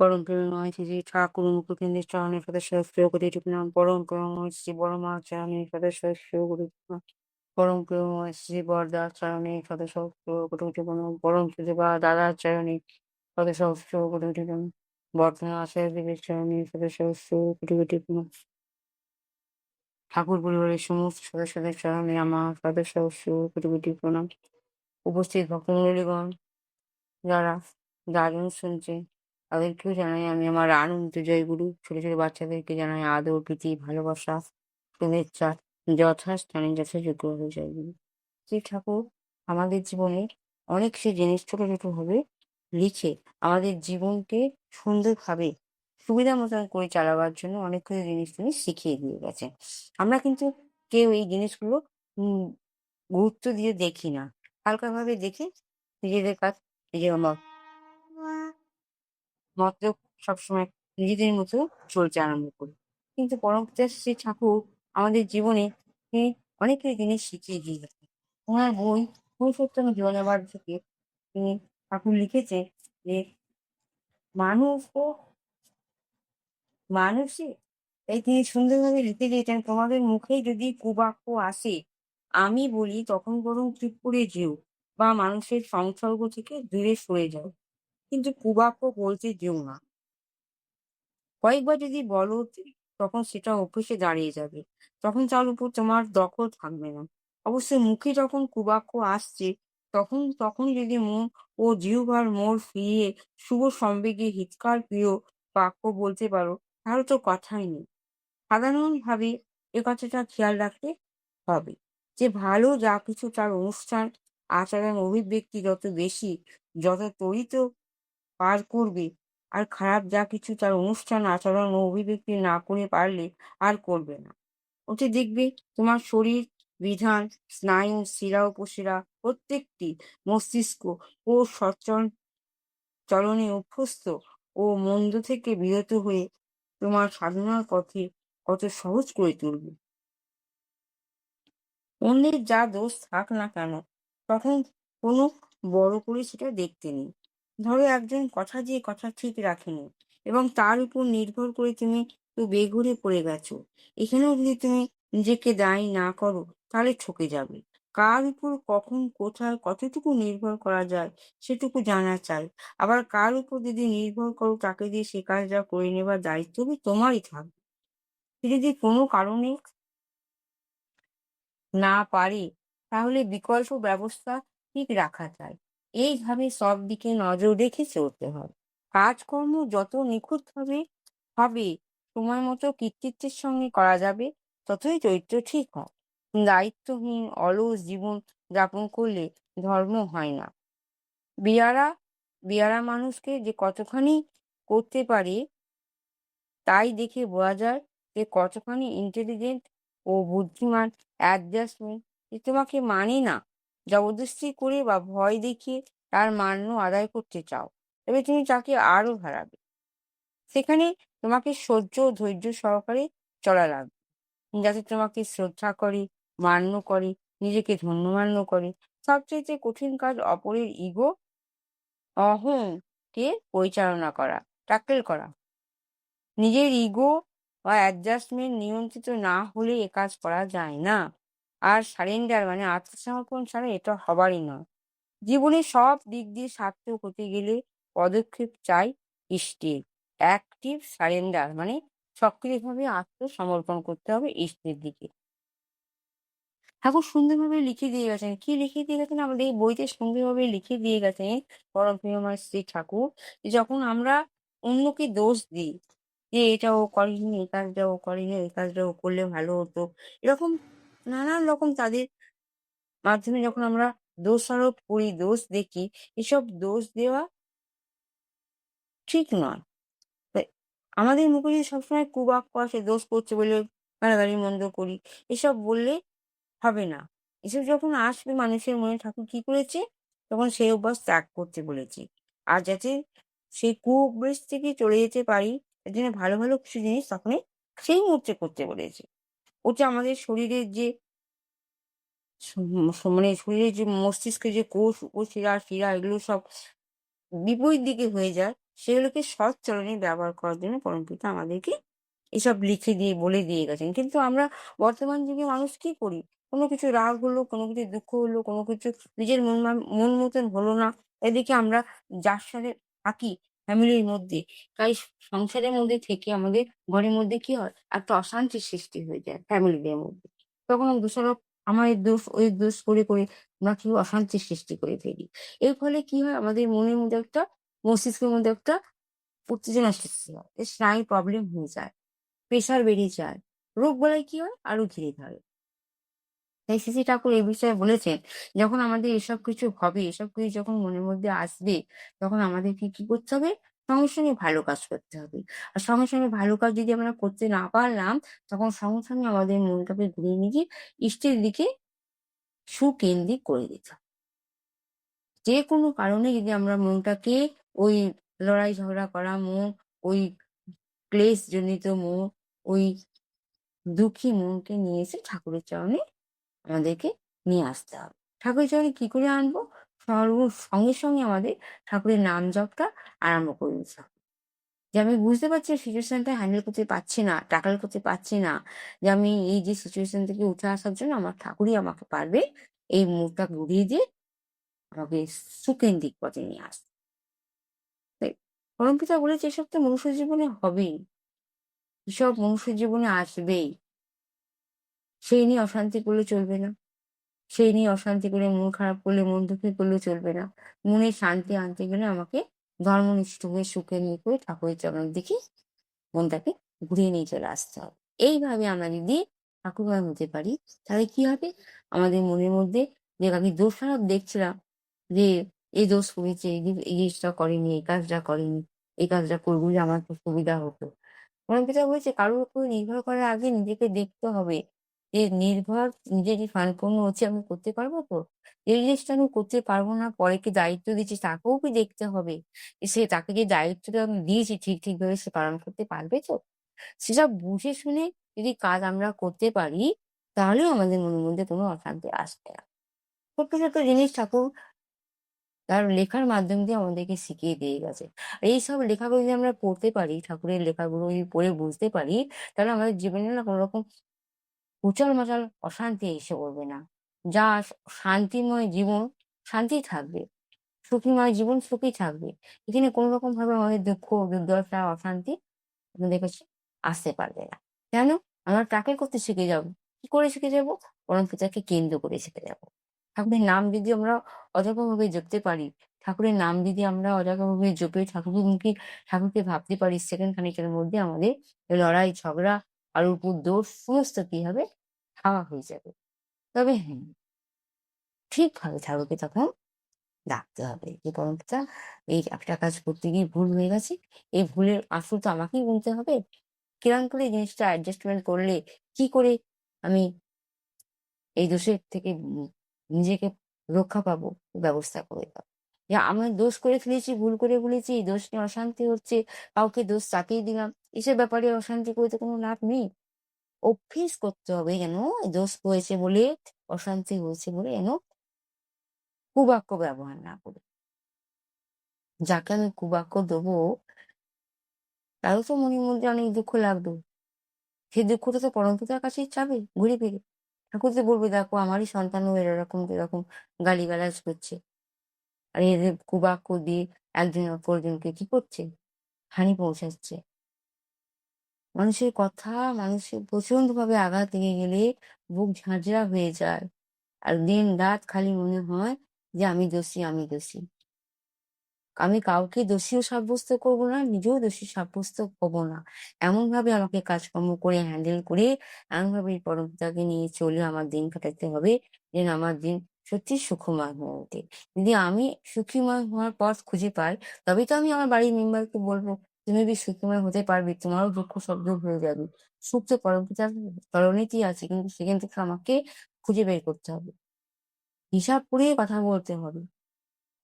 পরম প্রেমময় শ্রী ঠাকুর মুকুন্দের চরণে সদস্য কোটি প্রণাম। পরম প্রেমময় শ্রী বড়মা চরণে সদস্য কোটি প্রণাম। পরম প্রেমময় শ্রী বরদার চরণে সদস্য কোটি প্রণাম। পরম সুদেবা দাদার চরণে সদস্য কোটি প্রণাম। বর্ধনা আচার্য দেবের চরণে সদস্য কোটি প্রণাম। ঠাকুর পরিবারের সমস্ত সদস্যদের চরণে আমার সদস্য কোটি প্রণাম। উপস্থিত ভক্তমণ্ডলীগণ যারা গাজন শুনছে তাদেরকেও জানাই আমি আমার আনন্দ জয়গুরু। ছোট ছোট বাচ্চাদেরকে জানাই আদর প্রীতি ভালোবাসা শুভেচ্ছা যথাস্থানে যথাযোগ্যভাবে জয়গুরু। শ্রী ঠাকুর আমাদের জীবনে অনেক সে জিনিস ছোট ছোট ভাবে লিখে আমাদের জীবনকে সুন্দরভাবে সুবিধা মতন করে চালাবার জন্য অনেক কিছু জিনিস তিনি শিখিয়ে দিয়ে গেছেন। আমরা কিন্তু কেউ এই জিনিসগুলো গুরুত্ব দিয়ে দেখি না, হালকাভাবে দেখে নিজেদের কাজ নিজের মতলব সবসময় নিজেদের মতো চলতে আরম্ভ করি। কিন্তু পরমপিতা শ্রী ঠাকুর আমাদের জীবনে তিনি অনেকগুলি জিনিস শিখিয়ে দিয়ে গেছেন। ওনার বই পুরুষোত্তম জীবনাবৃত থেকে তিনি ঠাকুর লিখেছে যে মানুষ ও মানুষই এই তিনি সুন্দরভাবে লিখে দিয়েছেন, তোমাদের মুখে যদি কুবাক্য আসে আমি বলি তখন বরং চুপ করে যেও বা মানুষের সংসর্গ থেকে দূরে সরে যাও, কিন্তু কুবাক্য বলতে যেও না। কয়েকবার যদি বলো তখন সেটা অভ্যেসে দাঁড়িয়ে যাবে, তখন তার উপর তোমার দখল থাকবে না। অবশ্যই মুখে যখন কুবাক্য আসছে তখন তখন যদি মন ও জিহ্বার মোড় ফিরিয়ে শুভ সম্বেগে হিতকার প্রিয় বাক্য বলতে পারো তাহলে তো কথাই নেই। সাধারণভাবে এ কথাটা খেয়াল রাখতে হবে যে ভালো যা কিছু তার অনুষ্ঠান আচরণ অভিব্যক্তি যত বেশি যত ত্বরিত পার করবে, আর খারাপ যা কিছু তার অনুষ্ঠান আচরণ ও অভিব্যক্তি না করে পারলে আর করবে না। ওতে দেখবে তোমার শরীর বিধান স্নায়ু শিরা উপশিরা প্রত্যেকটি মস্তিষ্ক ও সচল চলনে অভ্যস্ত ও মন্দ থেকে বিরত হয়ে তোমার সাধনার পথে কত সহজ করে তুলবে। অন্যের যা দোষ থাক না কেন তখন কোনো বড় করে সেটা দেখতে নেই। ধরো একজন কথা দিয়ে কথা ঠিক রাখেনি এবং তার উপর নির্ভর করে তুমি তো বেঘুরে পড়ে গেছো। এখানেও যদি তুমি নিজেকে দায়ী না করো তাহলে ঠকে যাবে। কার উপর কখন কোথায় কতটুকু নির্ভর করা যায় সেটুকু জানা চাই। আবার কার উপর যদি নির্ভর করো তাকে দিয়ে সে কাজটা করে নেবার দায়িত্ব তোমারই থাকবে। সে যদি কোনো কারণে না পারে তাহলে বিকল্প ব্যবস্থা ঠিক রাখা যায়। এইভাবে সব দিকে নজর রেখে চলতে হয়। কাজকর্ম যত নিখুঁত হবে হবে সময় মতো কৃতিত্বের সঙ্গে করা যাবে ততই চরিত্র ঠিক হয়। দায়িত্বহীন অলস জীবন যাপন করলে ধর্ম হয় না। বেয়ারা বেয়ারা মানুষকে যে কতখানি করতে পারে তাই দেখে বোঝা যায় যে কতখানি ইন্টেলিজেন্ট ও বুদ্ধিমান। অ্যাডজাস্টমেন্ট যে তোমাকে মানে না, জবরদস্তি করে বা ভয় দেখিয়ে তার মান্য আদায় করতে চাও, তবে তুমি তাকে আরো হারাবে। সেখানে তোমাকে সহ্য ও ধৈর্য সহকারে চলা লাগবে, যাতে তোমাকে শ্রদ্ধা করে মান্য করে নিজেকে ধন্যমান্য করে। সবচেয়ে কঠিন কাজ অপরের ইগো অহংকে পরিচালনা করা, ট্যাকেল করা। নিজের ইগো বা অ্যাডজাস্টমেন্ট নিয়ন্ত্রিত না হলে এ কাজ করা যায় না। আর সারেন্ডার মানে আত্মসমর্পণ ছাড়া এটা হবারই নয়। জীবনে সব দিক দিয়ে সার্থক হতে গেলে পদক্ষেপ চাই ইষ্টের। অ্যাক্টিভ সারেন্ডার মানে সক্রিয়ভাবে আত্মসমর্পণ করতে হবে ইষ্টের দিকে। ঠাকুর সুন্দরভাবে লিখে দিয়ে গেছেন। কি লিখে দিয়ে গেছেন? আমাদের এই বইতে সুন্দরভাবে লিখে দিয়ে গেছেন পরম প্রিয়ময় শ্রী ঠাকুর, যে যখন আমরা অন্যকে দোষ দিই যে এটা ও করেনি, এই কাজটা ও করেনি, এই কাজটা ও করলে ভালো হতো, এরকম নানান রকম তাদের মাধ্যমে যখন আমরা দোষারোপ করি, দোষ দেখি, এসব দোষ দেওয়া ঠিক নয়। তাই আমাদের মুখে যদি সবসময় কুবাক্য আসে দোষ করছে বলে গালাগালি মন্দ করি, এসব বললে হবে না। এসব যখন আসবে মানুষের মনে ঠাকুর কি করেছে? তখন সেই অভ্যাস ত্যাগ করতে বলেছে। আর যাতে সেই কুঅভ্যাস থেকে চলে যেতে পারি এর জন্য ভালো ভালো কিছু জিনিস তখনই সেই মুহূর্তে করতে বলেছে। ওটা আমাদের শরীরের যে মানে শরীরের যে মস্তিষ্কের যে কোষ, উপশিরা, শিরা এগুলো সব বিপরীত দিকে হয়ে যায়, সেগুলোকে সৎ চলনে ব্যবহার করার জন্য পরমপিতা আমাদেরকে এসব লিখে দিয়ে বলে দিয়ে গেছেন। কিন্তু আমরা বর্তমান যুগে মানুষ কি করি? কোনো কিছু রাগ হলো, কোনো কিছু দুঃখ হলো, কোনো কিছু নিজের মন মতন হলো না। এদিকে আমরা যার সাথে থাকি ফ্যামিলির মধ্যে, তাই সংসারের মধ্যে থেকে আমাদের ঘরের মধ্যে কি হয়? একটা অশান্তির সৃষ্টি হয়ে যায় ফ্যামিলিদের মধ্যে। তখন দোষারোপ আমার এই দোষ, ওই দোষ করে আমরা কি অশান্তির সৃষ্টি করে ফেলি। এর ফলে কি হয়? আমাদের মনের মধ্যে একটা, মস্তিষ্কের মধ্যে একটা উত্তেজনা সৃষ্টি হয়। স্নায়ুর প্রবলেম হয়ে যায়। প্রেশার বেড়ে যায়। রোগবালাই কি হয়? আরো ঘিরে ধরে। তাই শ্রী ঠাকুর এই বিষয়ে বলেছেন, যখন আমাদের এসব কিছু হবে, এসব কিছু যখন মনের মধ্যে আসবে, তখন আমাদেরকে কি করতে হবে? সঙ্গে, সঙ্গে ভালো কাজ করতে হবে। আর সঙ্গে, সঙ্গে ভালো কাজ যদি আমরা করতে না পারলাম, তখন সঙ্গে, সঙ্গে আমাদের মনটাকে ঘুরিয়ে নিয়ে গিয়ে ইষ্টের দিকে সুকেন্দ্রিক করে দিতে হবে। যেকোনো কারণে যদি আমরা মনটাকে ওই লড়াই ঝগড়া করা মন, ওই ক্লেশজনিত মন, ওই দুঃখী মনকে নিয়ে এসে ঠাকুরের চরণে আমাদেরকে নিয়ে আসতে হবে। ঠাকুরের চরণে কি করে আনবো? সঙ্গে, সঙ্গে আমাদের ঠাকুরের নাম জপটা আরম্ভ করে দিতে হবে। যে আমি বুঝতে পারছি সিচুয়েশনটা হ্যান্ডেল করতে পারছি না, ট্যাকল করতে পারছি না। যে আমি এই যে সিচুয়েশন থেকে উঠে আসার জন্য আমার ঠাকুরই আমাকে পারবে এই মুখটা ঘুরিয়ে দিয়ে আমাকে সুকেন্দ্রিক পথে নিয়ে আসতে। তাই পরমপিতা বলেছে এসব তো মনুষ্য জীবনে হবেই। এসব মনুষ্য জীবনে আসবেই। সেই নিয়ে অশান্তি করলে চলবে না। সেই নিয়ে অশান্তি করে মন খারাপ করলে, মন দুঃখী করলে চলবে না। মনে শান্তি আনতে গেলে আমাকে ধর্মনিষ্ঠ হয়ে সুখে নিয়ে করে ঠাকুরের চরণের দিকে মনটাকে ঘুরিয়ে নিয়ে চলে আসতে হবে। এইভাবে আমরা যদি ঠাকুরময় হতে পারি, তাহলে কি হবে? আমাদের মনের মধ্যে যে আমি দোষারোপ দেখছিলাম যে এই দোষ করেছে, এই জিনিসটা করেনি, এই কাজটা করেনি, এই কাজটা করবো যে আমার খুব সুবিধা হতো। পরমপিতা বলেছে কারোর উপর নির্ভর করার আগে নিজেকে দেখতে হবে যে নির্ভর নিজে যে স্বয়ংপূর্ণ হচ্ছে আমি করতে পারবো তো? এই জিনিসটা আমি করতে পারবো না, পরে কি দায়িত্ব দিচ্ছি তাকেও কি দেখতে হবে। সে তাকে যে দায়িত্বটা আমি দিয়েছি ঠিকভাবে সে পালন করতে পারবে তো? সেসব বুঝে শুনে যদি কাজ আমরা করতে পারি, তাহলেও আমাদের মনের মধ্যে কোনো অশান্তি আসবে না। ছোট্ট, ছোট্ট জিনিস ঠাকুর তার লেখার মাধ্যম দিয়ে আমাদেরকে শিখিয়ে দিয়ে গেছে। আর এইসব লেখাগুলো যদি আমরা পড়তে পারি, ঠাকুরের লেখাগুলো যদি পড়ে বুঝতে পারি, তাহলে আমাদের জীবনে না কোনরকম উচাল-মাচাল অশান্তি এসে পড়বে না। যা শান্তিময় জীবন শান্তি থাকবে। সুখীময় জীবন সুখী থাকবে। এখানে কোন রকম ভাবে আমাদের দুঃখ, দুর্দশা, অশান্তি আমাদের কাছে আসতে পারবে না। কেন? আমরা ট্যাকেল করতে শিখে যাব। কি করে শিখে যাব? পরমপিতাকে কেন্দ্র করে শিখে যাব। ঠাকুরের নাম যদি আমরা অজাগভাবে জপতে পারি, ঠাকুরের নাম যদি আমরা অজাগভাবে জপে ঠাকুরকে ভাবতে পারি সেকেন্ড খানেকের মধ্যে আমাদের লড়াই, ঝগড়া, কারোর উপর দোষ সমস্ত কি হবে? হাওয়া হয়ে যাবে। তবে হ্যাঁ, ঠিকভাবে ঠাকুরকে তখন ডাকতে হবে যে, "পরমপিতা এই একটা কাজ করতে গিয়ে ভুল হয়ে গেছে। এই ভুলের মাসুল তো আমাকেই গুনতে হবে। কিরম করে এই জিনিসটা অ্যাডজাস্টমেন্ট করলে কি করে আমি এই দোষের থেকে নিজেকে রক্ষা পাবো? ব্যবস্থা করে দাও।" যে আমি দোষ করে ফেলেছি, ভুল করে ফেলেছি, এই দোষ নিয়ে অশান্তি হচ্ছে, কাউকে দোষ চাপিয়ে দিলাম। এসব ব্যাপারে অশান্তি করে তো কোনো লাভ নেই। অভ্যেস করতে হবে যেন দোষ হয়েছে বলে, অশান্তি হয়েছে বলে যেন কুবাক্য ব্যবহার না করি। যাকে আমি কুবাক্য দেবো, তারও তো মনের মধ্যে অনেক দুঃখ লাগবে। সেই দুঃখটা তো পরমপিতার কাছেই চাবে ঘুরে ফিরে। ঠাকুর তো বলবে, "দেখো আমারই সন্তানও এরকম গালিগালাজ করছে। আর এদের কুবাক্য দিয়ে একজন অপরজনকে কি করছে? হানি পৌঁছাচ্ছে।" মানুষের কথা মানুষের প্রচন্ডভাবে আঘাত লেগে গেলে বুক ঝাঁঝরা হয়ে যায়। আর দিন-রাত খালি মনে হয় যে আমি দোষী, আমি দোষী। আমি কাউকে দোষীও সাব্যস্ত করব না, নিজেও দোষী সাব্যস্ত হব না। এমনভাবে আমাকে কাজকর্ম করে হ্যান্ডেল করে, এমনভাবে এই পরমপিতাকে নিয়ে চলে আমার দিন কাটাতে হবে, যেন আমার দিন সত্যি সুখময় হয়ে ওঠে। যদি আমি সুখীময় হওয়ার পথ খুঁজে পাই, তবেই তো আমি আমার বাড়ির মেম্বারকে বলব, "তুমি যদি সুখীময় হতে পারবে, তোমারও দুঃখ সব দূর হয়ে যাবে।" সুখ তো পরমপিতার চরণেতেই আছে, কিন্তু সেখান থেকে আমাকে খুঁজে বের করতে হবে। হিসাব করে কথা বলতে হবে।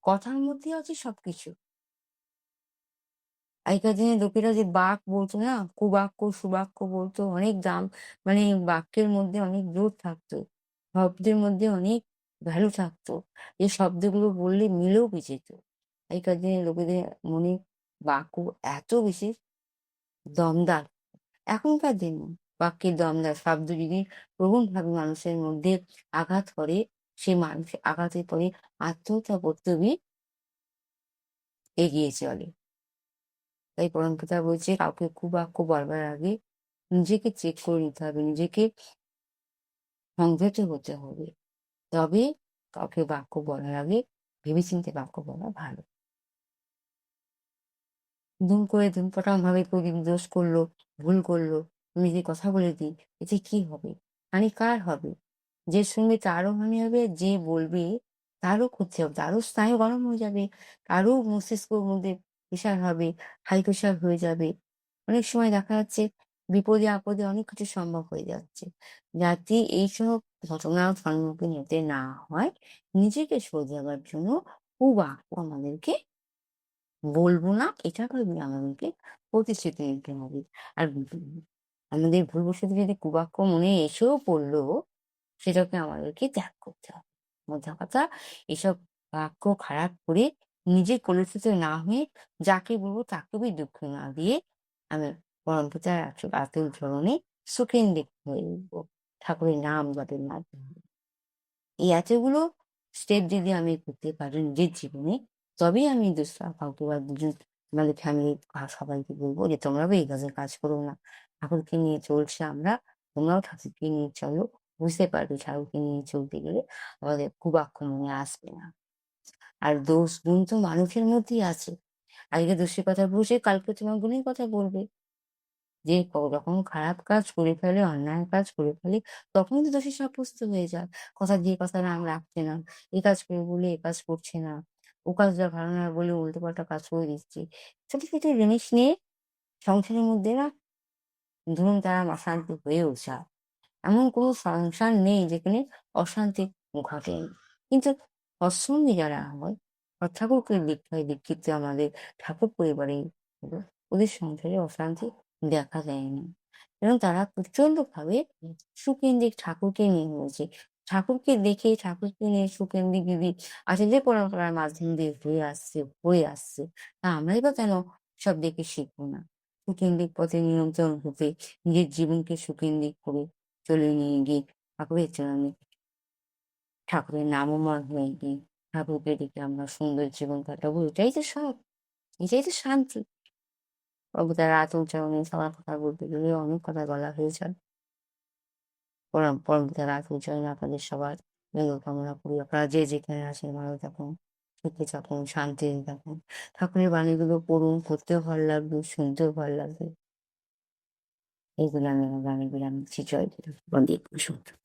কথার মধ্যেই আছে সবকিছু। আগেকার দিনে লোকেরা যে বাক বলতো না, কুবাক্য, সুবাক্য বলতো, অনেক দাম মানে বাক্যের মধ্যে অনেক জোর থাকতো। শব্দের মধ্যে অনেক ভ্যালু থাকতো। যে শব্দগুলো বললে মিলেও যেত। আগেকার দিনে লোকেদের মনে বাক্য এত বেশি দমদার। এখনকার দিনে বাক্যের দমদার শব্দ যদি প্রবলভাবে মানুষের মধ্যে আঘাত করে, সে মানুষ আঘাতের পরে আত্মহত্যা করতে এগিয়ে চলে। তাই পরমপিতা বলছে কাউকে কুবাক্য বলবার আগে নিজেকে চেক করে নিতে হবে, নিজেকে সংযত হতে হবে। তবে কাউকে বাক্য বলার আগে ভেবেচিন্তে বাক্য বলা ভালো। দুম করে ধুমপটাং ভাবে কেউ যদি দোষ করলো, ভুল করলো, তুমি যদি কথা বলে দিই, এতে কি হবে? হানি কার হবে? যে শুনবে তারও হানি হবে, যে বলবে তারও ক্ষতি হবে, তারও স্নায়ু গরম হয়ে যাবে, তারও মস্তিষ্কের মধ্যে প্রেশার হবে, হাই প্রেশার হয়ে যাবে। অনেক সময় দেখা যাচ্ছে বিপদে আপদে অনেক কিছু সম্ভব হয়ে যাচ্ছে। যাতে এইসব ঘটনার সম্মুখীন হতে না হয়, নিজেকে শোধরাবার জন্য কুবাক্য আমাদেরকে বলবো না, এটা ভেবে আমাদেরকে প্রতিশ্রুতি নিতে হবে। আর আমাদের ভুলবশত যদি কুবাক্য মনে এসেও পড়লো, সেটাকে আমাদেরকে ত্যাগ করতে হবে। মোদ্দা কথা, এসব বাক্য খারাপ করে নিজে কলুষিত না হয়ে যাকে বলবো তাকেও দুঃখ না দিয়ে আমি পরমপিতার আতুল চরণে সুখেন্দ্রিক হয়ে উঠবো ঠাকুরের নাম জপের মাধ্যমে। এই এতগুলো স্টেপ যদি আমি করতে পারি নিজের জীবনে, তবেই আমি দুসরা কাউকে বা দুজন আমাদের ফ্যামিলির সবাইকে বলবো যে তোমরাও এই কাজের কাজ করো না। ঠাকুরকে নিয়ে চলছে আমরা, তোমরাও ঠাকুরকে নিয়ে চলো। বুঝতে পারবে ঠাকুরকে নিয়ে চলতে গেলে আমাদের কুবাক্য মনে আসবে না। আর দোষ গুণ তো মানুষের মধ্যেই আছে। আজকে দোষের কথা বলছে, কালকে তোমার গুণের কথা বলবে। যে যখন খারাপ কাজ করে ফেলে, অন্যায় কাজ করে ফেলে, তখন তো দোষী সাব্যস্ত হয়ে যায়। কথা দিয়ে কথা না রাখছে না। এ কাজ করবে বলে এ কাজ করছে না। ও কাজটা ভালো না বলে উল্টোপাল্টা কাজ করে দিচ্ছে। ছোট, ছোট জিনিস নিয়ে সংসারের মধ্যে না ধরুন তারা অশান্তি হয়েও যায়। এমন কোনো সংসার নেই যেখানে অশান্তি ঘটেনি। কিন্তু সৎসঙ্গী যারা হয় বা ঠাকুরকে দীক্ষিত আমাদের ঠাকুর পরিবারে ওদের সংসারে অশান্তি দেখা দেয়নি। এবং তারা প্রচন্ডভাবে সুকেন্দ্রিক ঠাকুরকে নিয়ে হয়েছে। ঠাকুরকে দেখে ঠাকুরকে নিয়ে সুকেন্দ্রিক যদি আচার্য পরম্পরার মাধ্যম দিয়ে হয়ে আসছে, তা আমরাই বা কেন সব দেখে শিখবো না? সুকেন্দ্রিক পথে নিয়ন্ত্রণ হতে নিজের জীবনকে সুকেন্দ্রিক করে চলে নিয়ে গিয়ে ঠাকুরের চরণে ঠাকুরের নামময় হয়ে গিয়ে ঠাকুরকে দেখে আমরা সুন্দর জীবন কাটাবো। এটাই তো সব, এটাই তো শান্তি। প্রভু তার আতুল চরণে সবার কথা বলতে গেলে অনেক কথা বলা হয়ে যায়। পরম পিতার আতুল চরণে আপনাদের সবার মঙ্গল কামনা করি। আপনারা যে যেখানে আছেন ভালো থাকুন, সুখে থাকুন, শান্তিতে থাকুন। ঠাকুরের বাণীগুলো পড়ুন, পড়তেও ভালো লাগবে, শুনতেও ভালো লাগবে। এইগুলো আমি আমার বাণীগুলো আমি জয় গুরু বন্দে পুরুষোত্তম।